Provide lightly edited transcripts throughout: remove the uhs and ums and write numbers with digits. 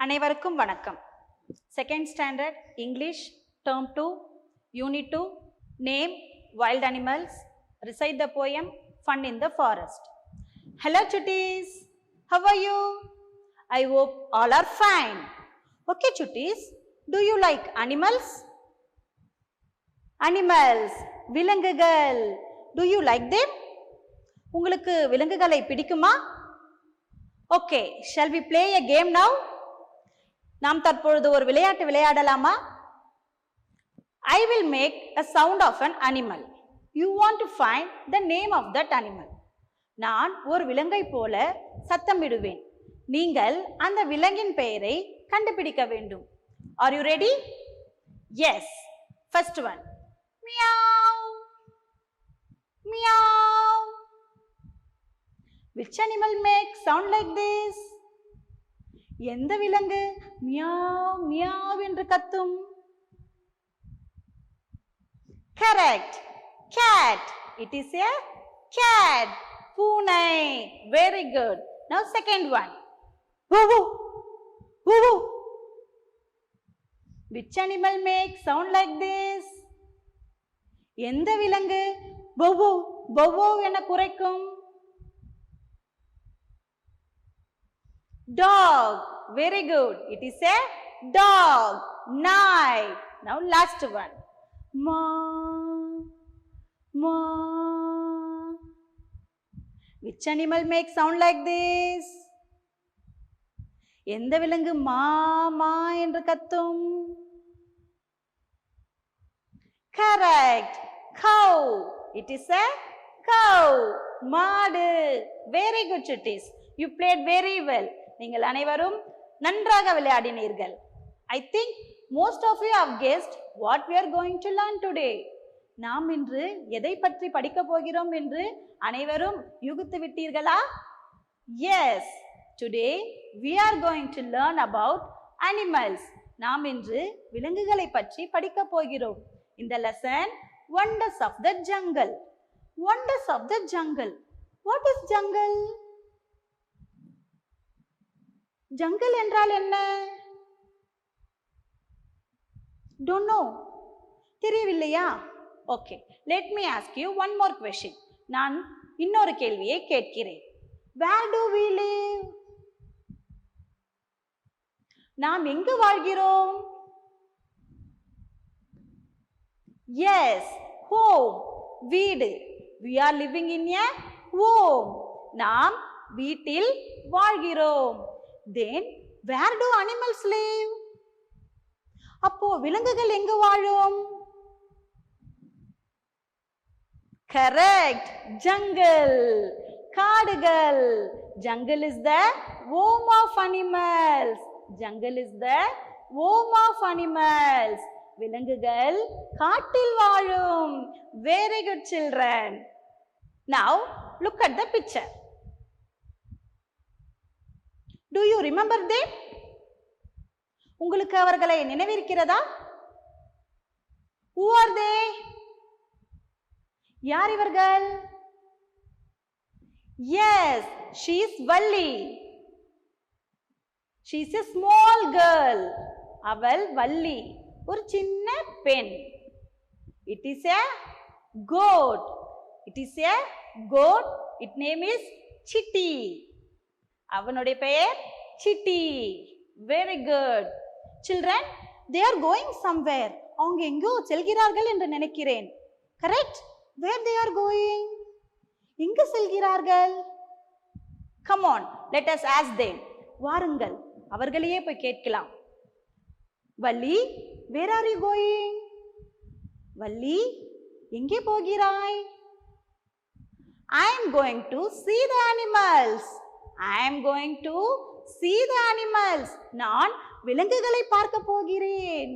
அனைவருக்கும் வணக்கம். Second standard English term 2 unit 2 name wild animals, recite the poem fun in the forest. Hello chutties, how are you? I hope all are fine. Okay chutties, do you like animals? Animals, விலங்குகள், do you like them? உங்களுக்கு விலங்குகளை பிடிக்குமா? Okay, shall we play a game now? நாம் தற்பொழுது ஒரு விளையாட்டு விளையாடலாமா? I will make a sound of an animal. You want to find the name of that animal. நான் ஒரு விலங்கை போல சத்தமிடுவேன். நீங்கள் அந்த விலங்கின் பெயரை கண்டுபிடிக்க வேண்டும். Are you ready? Yes. First one. Meow. Meow. Which animal makes sound like this? எந்த விலங்கு மியாவ் மியாவ் என்று கத்தும்? Correct. Cat. It is a cat. பூனை. Very good. Now second one. Woo woo. Woo woo. Which animal makes sound like this? எந்த விலங்கு பௌவோ பௌவோ என குரைக்கும்? Dog. Very good. It is a dog. Night. Now last one. Ma. Ma. Which animal makes sound like this? எந்த விலங்கு மா மா என்று கத்தும்? Correct. Cow. It is a cow. மாடு. Very good chutties. You played very well. நீங்கள் அனைவரும் நன்றாக விளையாடினீர்கள். I think most of you have guessed what we are going to learn today. நாம் இன்று எதை பற்றி படிக்க போகிறோம் என்று அனைவரும் யூகித்து விட்டீர்களா? Yes. Today we are going to learn about animals. நாம் இன்று விலங்குகளை பற்றி படிக்க போகிறோம். இந்த lesson wonders of the jungle. Wonders of the jungle. What is jungle? Jungle என்றால் என்ன? Don't know. தெரியவில்லையா? Okay, let me ask you one more question. நான் இன்னொரு கேள்வியை கேட்கிறேன். Where do we live? நாம் எங்கு வாழ்கிறோம்? Yes, home. வீடு. We are living in a home. நாம் வீட்டில் வாழ்கிறோம். Then where do animals live? அப்போ விலங்குகள் எங்கு வாழும்? Correct. Jungle. காடுகள். Jungle is the home of animals. Jungle is the home of animals. விலங்குகள் காட்டில் வாழும். Very good children. Now look at the picture. Do you remember them? உங்களுக்கு அவர்களை நினைவிருக்கிறதா? Who are they? யார் இவர்கள்? Yes, she is Valli. She is a small girl. அவள் வள்ளி, ஒரு சின்ன பெண். It is a goat. It is a goat. Its name is Chitti. அவனுடைய பெயர் city. Very good. Children, they are going somewhere. அவங்க எங்கோ செல்கிறார்கள் என்று நினைக்கிறேன். Correct? Where they are going? எங்கு செல்கிறார்கள்? Come on, let us ask them. வாருங்கள், அவர்களையே போய் கேட்கலாம். Valli, where are you going? Valli, எங்கே போகிறாய்? I am going to see the animals. I am going to see the animals. நான் விலங்குகளை பார்க்க போகிறேன்.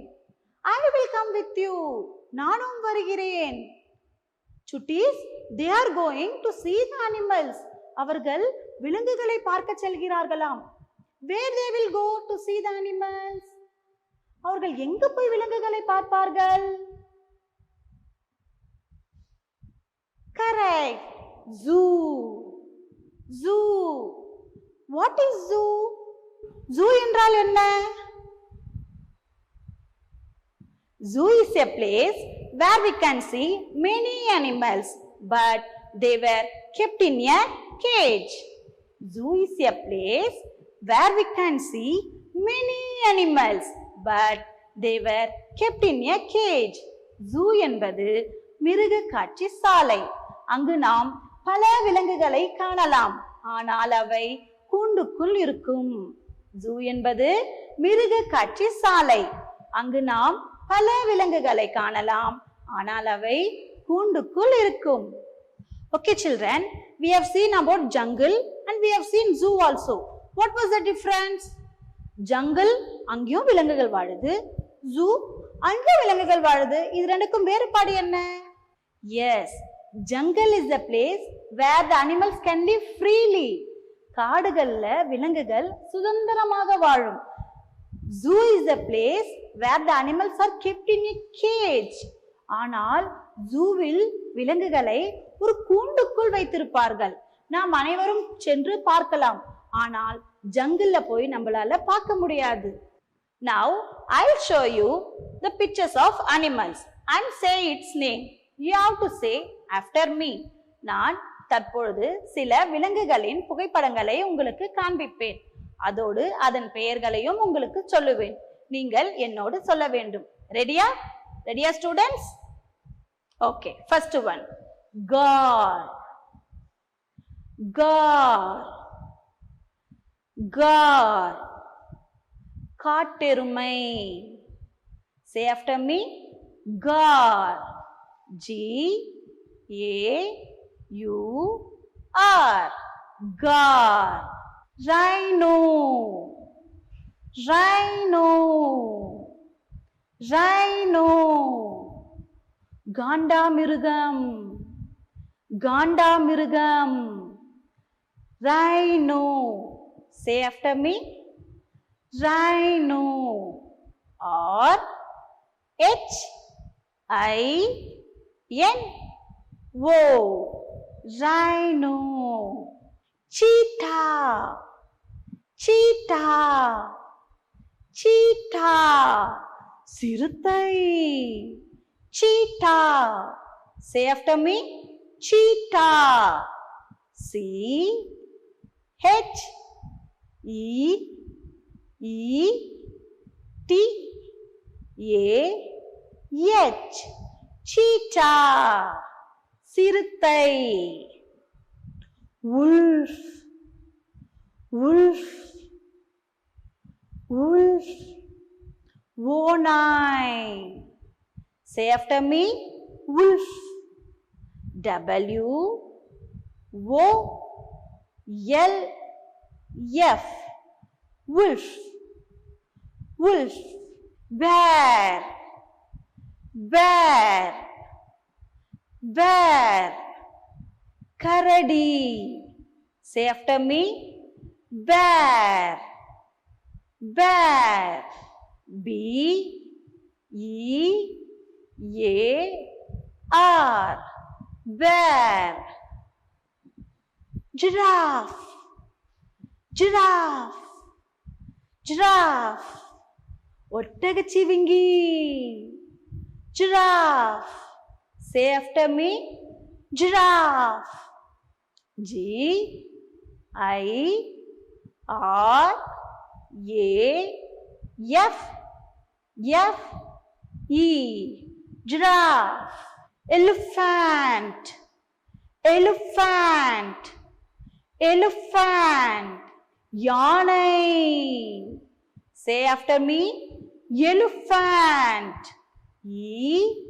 I will come with you. நானும் வருகிறேன். Chutties, they are going to see the animals. அவர்கள் விலங்குகளை பார்க்க செல்கிறார்களாம். Where they will go to see the animals? அவர்கள் எங்கு போய் விலங்குகளை பார்ப்பார்கள்? Correct. Zoo. Zoo. What is zoo? Zoo என்றால் என்ன? Zoo is a place where we can see many animals, but they were kept in a cage. Zoo is a place where we can see many animals, but they were kept in a cage. Zoo என்பது மிருக காட்சி சாலை. அங்கு நாம் பல விலங்குகளை காணலாம், ஆனால் அவை கூண்டுக்குள் இருக்கும். Zoo என்பது மிருக காட்சி சாலை. அங்கு நாம் பல விலங்குகளை காணலாம், ஆனால் அவை கூண்டுக்குள் இருக்கும். Okay children, we have seen about jungle and we have seen zoo also. What was the difference? Jungle அங்கேயும் விலங்குகள் வாழுது, zoo அங்கே விலங்குகள் வாழுது. இது ரெண்டுக்கும் வேறுபாடு என்ன? Yes, jungle is the place where the animals can live freely. காடுகள்ல விலங்குகள் சுதந்திரமாக வாழும். Zoo is the place where the animals are kept in a cage. ஆனால் ஜூவில் விலங்குகளை ஒரு கூண்டுக்குள் வைத்திருப்பார்கள். நாம் அனைவரும் சென்று பார்க்கலாம், ஆனால் ஜங்கிள்ல போய் நம்மளால பார்க்க முடியாது. Now I'll show you the pictures of animals and say its name. You have to say after me. நான் தற்பொழுது சில விலங்குகளின் புகைப்படங்களை உங்களுக்கு காண்பிப்பேன். அதோடு அதன் பெயர்களையும் உங்களுக்கு சொல்லுவேன். நீங்கள் என்னோடு சொல்ல வேண்டும். ரெடியா? ரெடியா students? Okay, first one car. Car car காட்டெருமை. Say after me. Car. G-A-U-R. Car. Rhino. Rhino. Rhino. காண்டாமிருகம். காண்டாமிருகம். Rhino. Say after me. Rhino. Or H-I-N-O. Rhino. Cheetah. Cheetah. Cheetah. சிறுத்தை. Cheetah. Say after me. Cheetah. C-H-E-E-T-A-H. Cheetah. சிறுத்தை. Wolf. Wolf. Wolf. Wonai. Say after me. Wolf. W-O-L-F. Wolf. Wolf. Bear. Bear. Bear. Karadi. Say after me. Bear. Bear. B-E-A-R. Bear. Giraffe. Giraffe. Giraffe. ஒட்டகச்சிவிங்கி. Giraffe. Say after me. Giraffe. G-I-R-A-F-F-E. Giraffe. Elephant. Elephant. Elephant. யானை. Say after me. Elephant. E-L-E-P-H-A-N-T.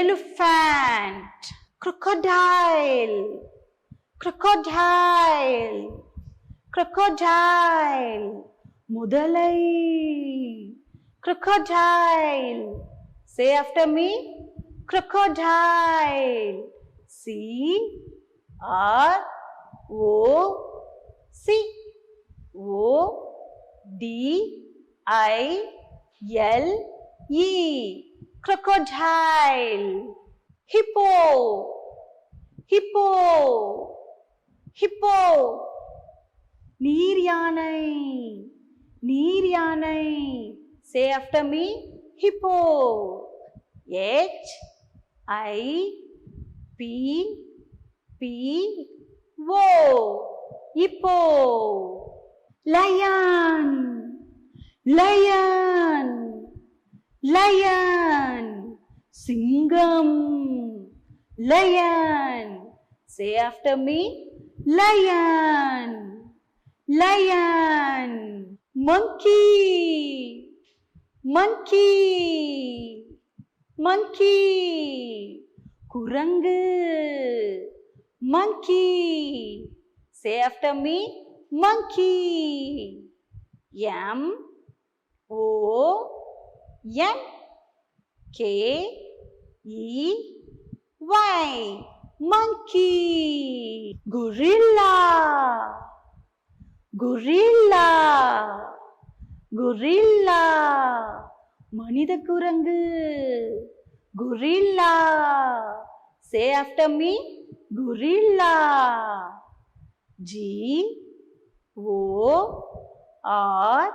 Elephant. Crocodile. Crocodile. Crocodile. முதலை. Crocodile. Say after me. Crocodile. C-R-O-C-O-D-I-L-E. crocodile. Hippo, hippo, hippo. நீர் யானை, நீர் யானை. Say after me, hippo. H I P P O. Hippo. Lion, lion, lion. Singam, lion. Say after me, lion, lion. Monkey, monkey, monkey. Kurangu, monkey. Say after me, monkey. M O N K E Y. Monkey. Gorilla, gorilla, gorilla. மனித குரங்கு. Gorilla. Say after me, gorilla. G O R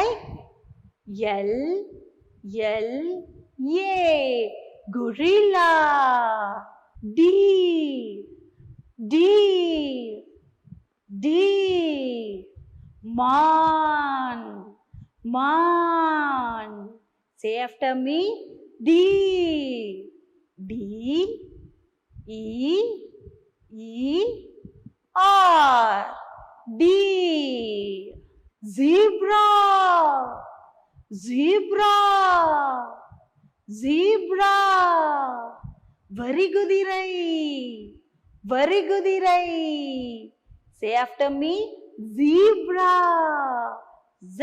I L L A. Gorilla. D D D. Man, man. Say after me, D D E E R. Deer. Zebra, zebra, zebra. Varigudirai, varigudirai. Say after me, zebra. Z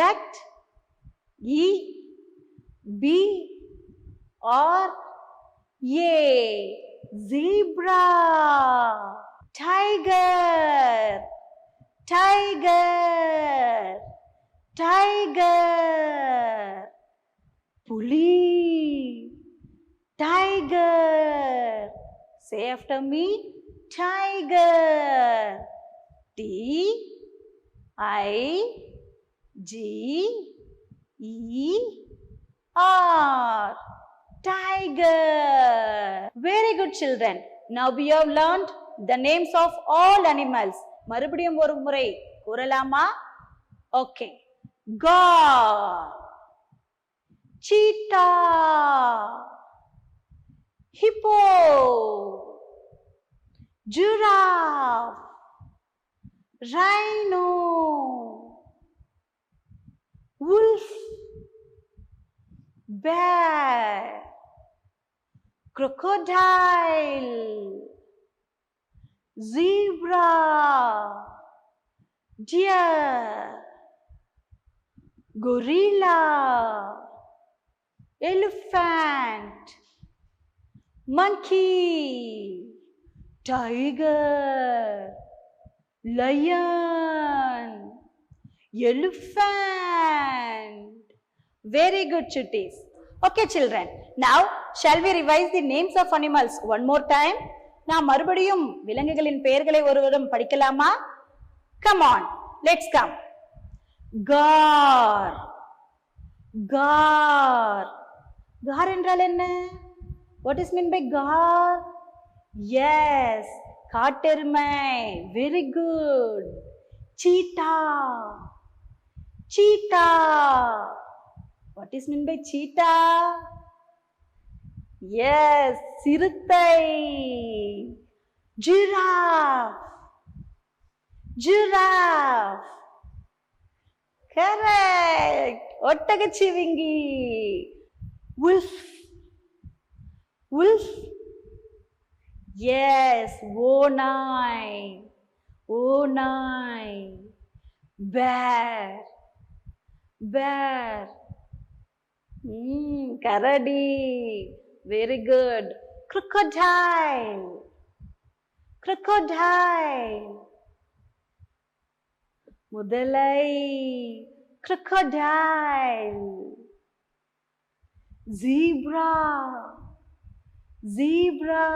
E B R A. Zebra. Tiger, tiger, tiger. Puli, tiger. Say after me, tiger. T I G E R. Tiger. Very good children. Now we have learned the names of all animals. மறுபடியும் ஒரு முறை கூறலாமா? Okay. Gaur, cheetah, hippo, giraffe, rhino, wolf, bear, crocodile, zebra, deer, gorilla, elephant, monkey, tiger, lion, elephant. Very good, chutties. Okay, children. Now, shall we revise the names of animals one more time? நாம் மறுபடியும் விலங்குகளின் பெயர்களை ஒருவரும் படிக்கலாமா? Come on, let's come. Gaur, gaur. Gaur என்றால் என்ன? What is meant by gaur? Yes, காட்டெருமை. Very good. Cheetah, cheetah. What is meant by cheetah? Yes, சிறுத்தை. Giraffe, giraffe. Correct. ஒட்டகச்சிவிங்கி. Wolf, wolf. Yes, ஓநாய், ஓநாய். Bear, bear. கரடி. Very good. Crocodile, crocodile. முதலை. Crocodile. Zebra. Zebra.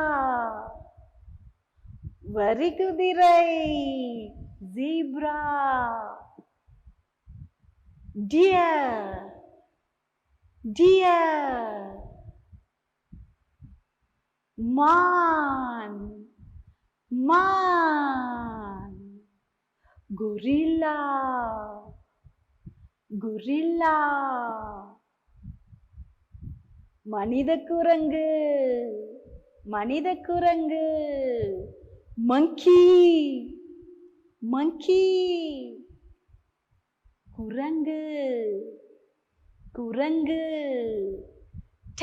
Very good, right. Zebra. Deer. Deer. Man. Man. Gorilla. Gorilla. மனிதக்குரங்கு. மனிதக்குரங்கு. Monkey. Monkey. குரங்கு. குரங்கு.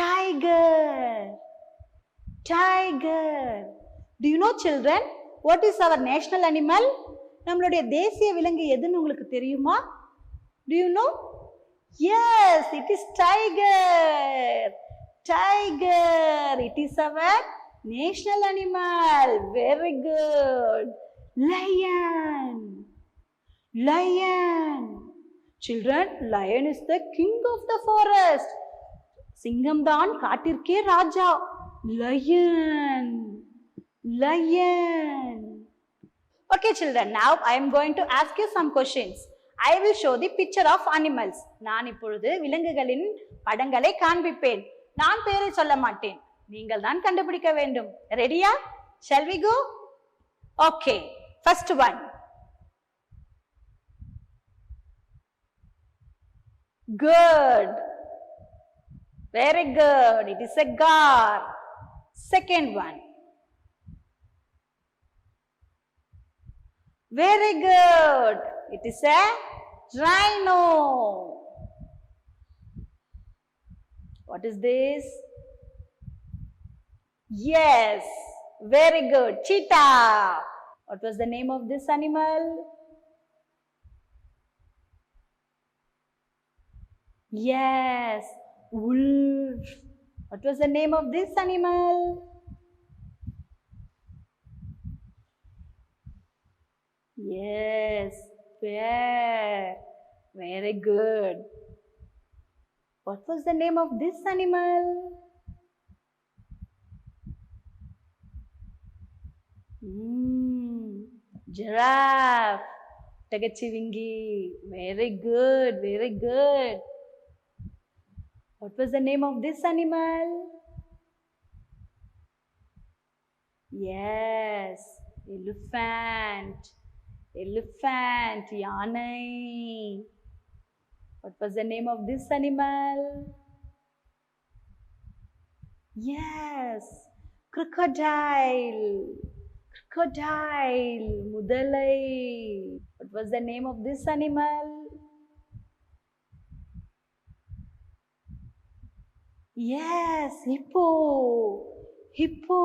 Tiger. Tiger. Do you know, children, what is our national animal? நம்மளுடைய தேசிய விலங்கு எதுன்னு உங்களுக்கு தெரியுமா? Do you know? Yes, it is tiger. Tiger. It is our national animal. Very good. Lion. Lion. Children, lion is the king of the forest. சிங்கம் தான் காட்டிற்கே ராஜா. Lion. Lion. Okay, children, now I am going to ask you some questions. I will show the picture of animals. நான் இப்பொழுது விலங்குகளின் படங்களை காண்பிப்பேன். நான் பெயரை சொல்ல மாட்டேன். நீங்கள் தான் கண்டுபிடிக்க வேண்டும். ரெடியா? Shall we go? Okay. First one. Good. Very good. It is a gar. Second one. Very good. It is a rhino. What is this? Yes. Very good. Cheetah. What was the name of this animal? Yes. Wolf. What was the name of this animal? Yes, bear. Very good. What was the name of this animal? Giraffe. Tagachivingi. Very good, very good. What was the name of this animal? Yes, elephant. Elephant, Yanai. What was the name of this animal? Yes, crocodile. Crocodile, Mudalai. What was the name of this animal? Yes, hippo. Hippo.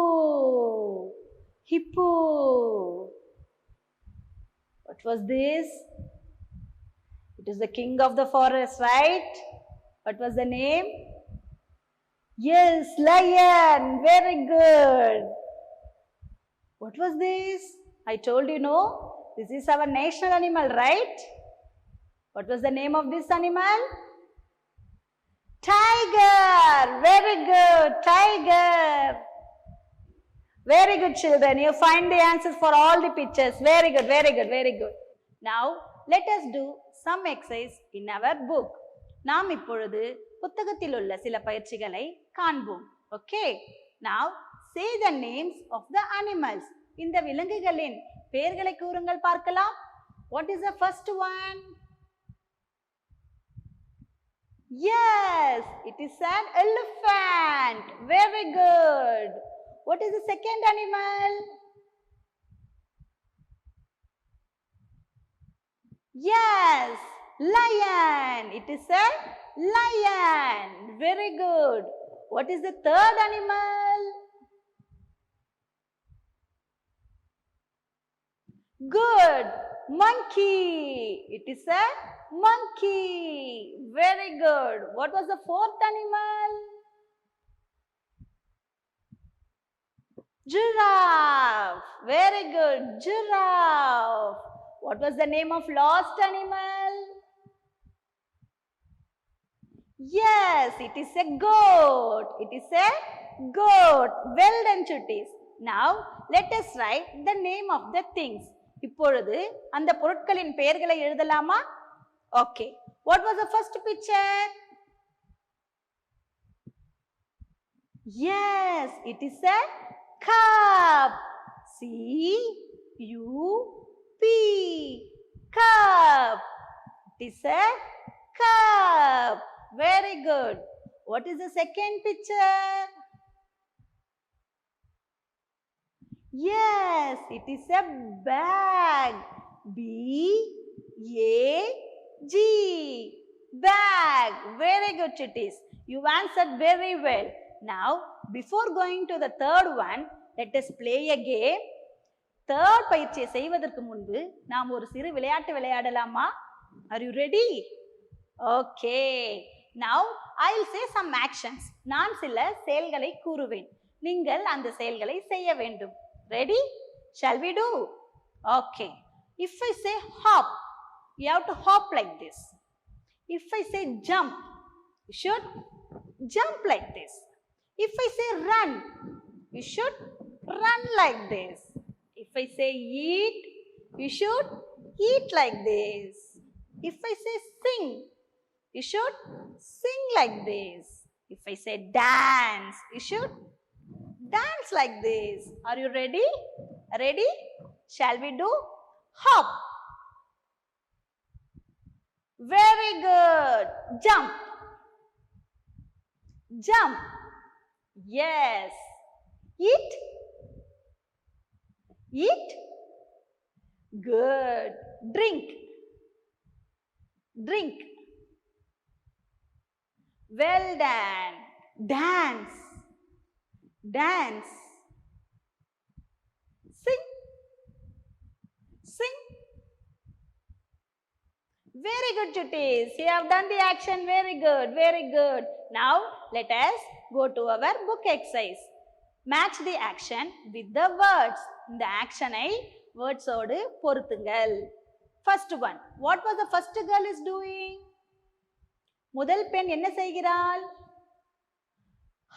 Hippo. What was this? It is the king of the forest, right? What was the name? Yes, lion. Very good. What was this? I told you, no? This is our national animal, right? What was the name of this animal? Tiger. Very good. Tiger. Very good, children. You find the answers for all the pictures. Very good, very good, very good. Now, let us do some exercise in our book. நாம் இப்பொழுது புத்தகத்தில் உள்ள சில பயிற்சிகளை காண்போம். Okay? Now, say the names of the animals. இந்த விலங்குகளின் பெயர்களை கூறுங்கள் பார்க்கலாம். What is the first one? Yes, it is an elephant. Very good. What is the second animal? Yes, lion. It is a lion. Very good. What is the third animal? Good. Monkey. It is a monkey. Very good. What was the fourth animal? Giraffe. Very good. Giraffe. What was the name of last animal? Yes, it is a goat. It is a goat. Well done, chuttis. Now, let us write the name of the things. இப்பொழுது அந்த பொருட்களின் பெயர்களை எழுதலாமா? Okay. What was the first picture? Yes, it is a cup. C-U-P. Cup. It is a cup. Very good. What is the second picture? Yes, it is a bag. B-A-G. Bag. Very good, chuttis. You answered very well. Now, before going to the third one, let us play a game. Third பயிற்சியை செய்வதற்கு முன்பு நாம் ஒரு சிறு விளையாட்டு விளையாடலாமா? Are you ready? Okay. Now, I'll say some actions. நான் சில செயல்களை கூறுவேன். நீங்கள் அந்த செயல்களை செய்ய வேண்டும். Ready? Shall we do? Okay. If I say hop, you have to hop like this. If I say jump, you should jump like this. If I say run, you should run like this. If I say eat, you should eat like this. If I say sing, you should sing like this. If I say dance, you should dance like this. Are you ready? Ready? Shall we do? Hop. Very good. Jump. Jump. Yes. Eat. Eat. Good. Drink. Drink. Well done. Dance. Dance. Sing. Sing. Very good, chuttis. You have done the action. Very good. Very good. Now, let us go to our book exercise. Match the action with the words. இந்த actionஐ words ஓடு பொருத்துங்கள். First one. What was the first girl is doing? முதல் பெண் என்ன செய்கிறாள்?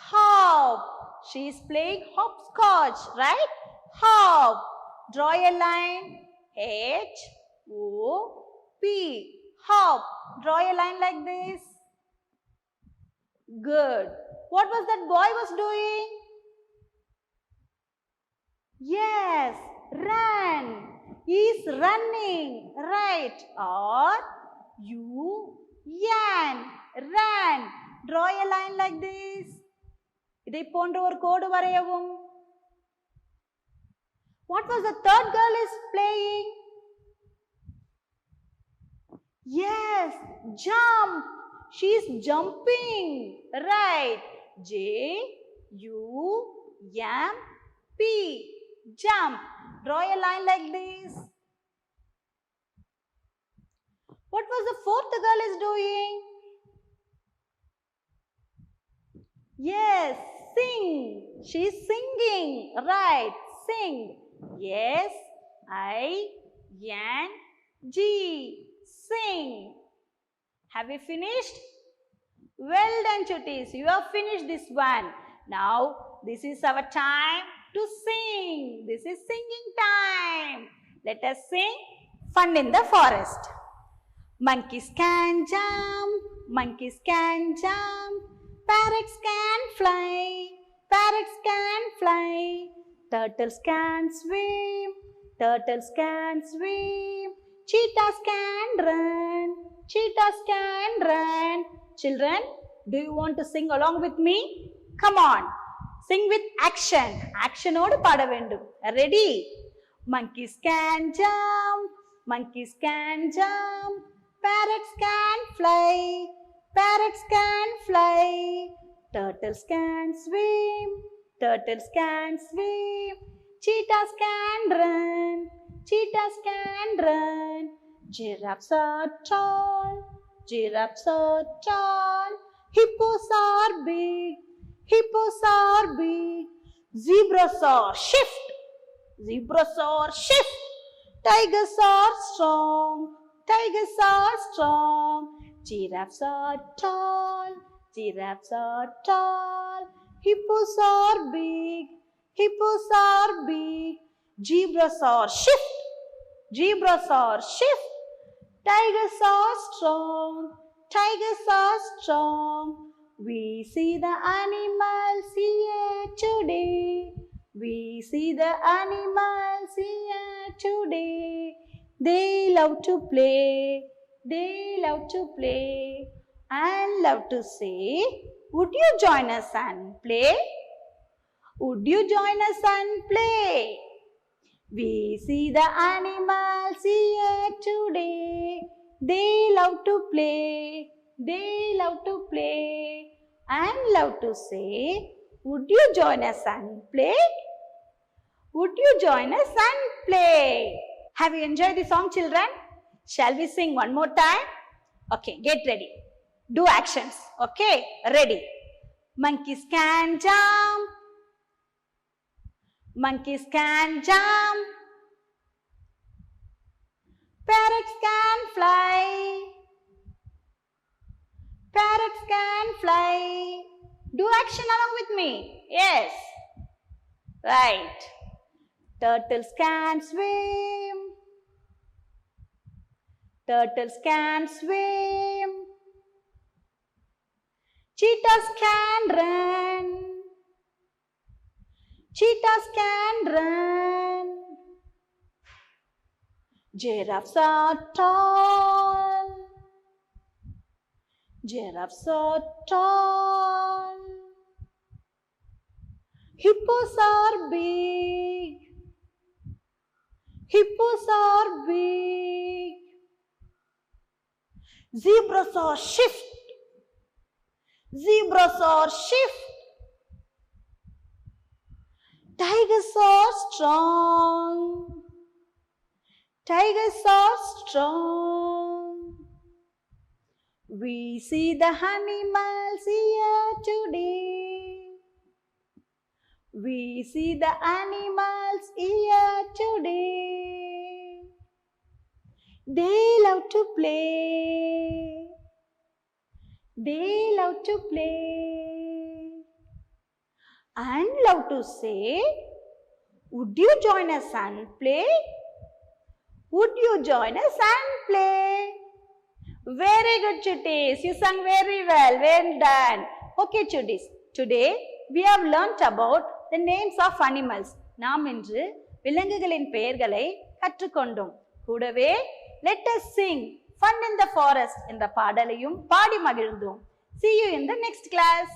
Hop. She is playing hopscotch, right? Hop. Draw a line. H-O-P. Hop. Draw a line like this. Good. What was that boy was doing? Yes, run. He is running, right? Or you, yan, run. Draw a line like this. இதை போன்ற ஒரு கோடு வரையவும். What was the third girl is playing? Yes, jump. She is jumping, right? J-U-M-P. Jump. Draw a line like this. What was the fourth girl is doing? Yes, sing. She is singing, right? Sing. Yes, I-N-G. Sing. Have you finished? Well done, chuttis. You have finished this one. Now, this is our time to sing. This is singing time. Let us sing Fun in the Forest. Monkeys can jump, monkeys can jump. Parrots can fly, parrots can fly. Turtles can swim, turtles can swim. Cheetahs can run, cheetahs can run. Children, do you want to sing along with me? Come on, sing with action. Action odu paada vendum. Ready? Monkeys can jump, monkeys can jump. Parrots can fly, parrots can fly. Turtles can swim, turtles can swim. Cheetahs can run, cheetahs can run. Giraffes are tall, giraffes are tall. Hippos are big, hippos are big. Zebras are shift, zebras are shift. Tigers are strong, tigers are strong. Giraffes are tall. Giraffes are tall. Hippos are big. Hippos are big. Zebras are shift. Zebras are shift. Tigers are strong. Tigers are strong. We see the animals here today. We see the animals here today. They love to play. They love to play and love to say, would you join us and play? Would you join us and play? We see the animals here today. They love to play. They love to play and love to say, would you join us and play? Would you join us and play? Have you enjoyed the song, children? Shall we sing one more time? Okay, get ready. Do actions. Okay, ready. Monkeys can jump. Monkeys can jump. Parrots can fly. Parrots can fly. Do action along with me. Yes. Right. Turtles can swim. Turtles can swim. Cheetahs can run. Cheetahs can run. Giraffes are tall. Giraffes are tall. Hippos are big. Hippos are big. Zebras are shift. Zebras are shift. Tigers are strong. Tigers are strong. We see the animals here today. We see the animals here today. They love to play. They love to play and love to say, would you join us and play? Would you join us and play? Very good, chutties. You sang very well. Well done. Okay, chutties. Today we have learnt about the names of animals. நாம் இன்று விலங்குகளின் பெயர்களை கற்றுக்கொண்டோம். கூடவே let us sing fun in the forest என்ற பாடலையும் பாடி மகிழ்ந்தோம். See you in the next class.